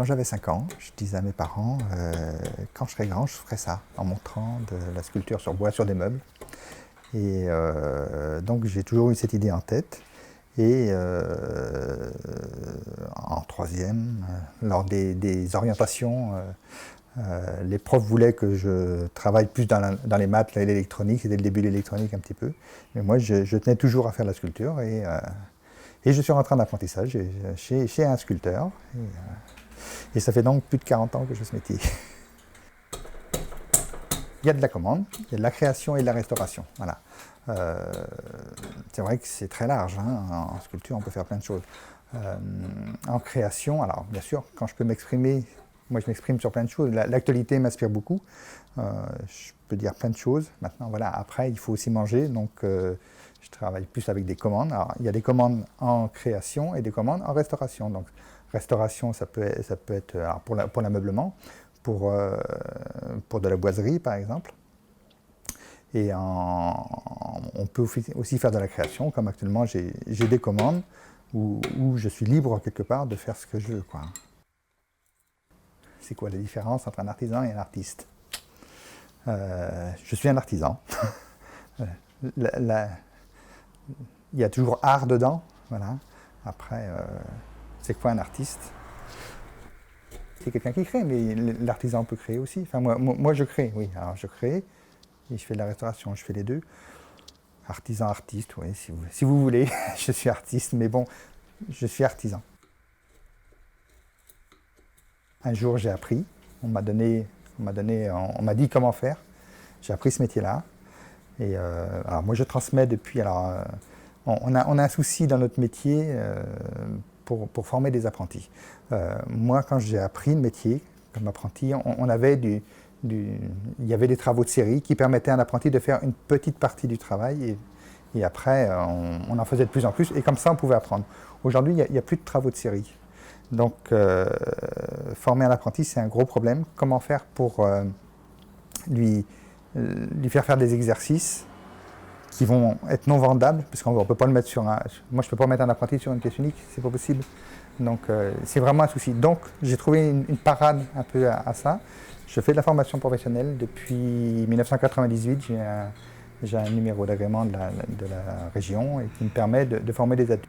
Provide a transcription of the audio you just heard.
Quand j'avais 5 ans, je disais à mes parents, quand je serai grand, je ferai ça, en montrant de la sculpture sur bois sur des meubles. Et donc j'ai toujours eu cette idée en tête. Et en troisième, lors des orientations, les profs voulaient que je travaille plus dans les maths et l'électronique. C'était le début de l'électronique un petit peu. Mais moi, je tenais toujours à faire de la sculpture. Et je suis rentré en apprentissage chez un sculpteur. Et ça fait donc plus de 40 ans que je fais ce métier. Il y a de la commande, il y a de la création et de la restauration. Voilà. C'est vrai que c'est très large. Hein. En sculpture, on peut faire plein de choses. En création, alors bien sûr, quand je peux m'exprimer, moi je m'exprime sur plein de choses. L'actualité m'inspire beaucoup. Je peux dire plein de choses. Maintenant, voilà, après, il faut aussi manger. Donc, je travaille plus avec des commandes. Alors, il y a des commandes en création et des commandes en restauration. Donc, restauration, ça peut être alors pour l'ameublement, pour de la boiserie, par exemple. Et on peut aussi faire de la création, comme actuellement, j'ai des commandes où je suis libre, quelque part, de faire ce que je veux, quoi. C'est quoi la différence entre un artisan et un artiste? Je suis un artisan. Il y a toujours art dedans. Voilà. Après, c'est quoi un artiste? C'est quelqu'un qui crée, mais l'artisan peut créer aussi. Enfin, moi, je crée, oui. Alors, je crée et je fais de la restauration. Je fais les deux. Artisan, artiste, oui, si vous voulez. Je suis artiste, mais bon, je suis artisan. Un jour, j'ai appris. On m'a dit comment faire. J'ai appris ce métier-là. Et alors moi, je transmets depuis. Alors, on a un souci dans notre métier pour former des apprentis. Moi, quand j'ai appris le métier comme apprenti, il y avait des travaux de série qui permettaient à un apprenti de faire une petite partie du travail et après, on en faisait de plus en plus et comme ça, on pouvait apprendre. Aujourd'hui, il n'y a plus de travaux de série. Donc, former un apprenti, c'est un gros problème. Comment faire pour lui faire des exercices qui vont être non vendables, parce qu'on ne peut pas le mettre sur un... Moi, je ne peux pas mettre un apprenti sur une pièce unique, c'est pas possible. Donc, c'est vraiment un souci. Donc, j'ai trouvé une parade un peu à ça. Je fais de la formation professionnelle depuis 1998. J'ai un numéro d'agrément de la région et qui me permet de former des adultes.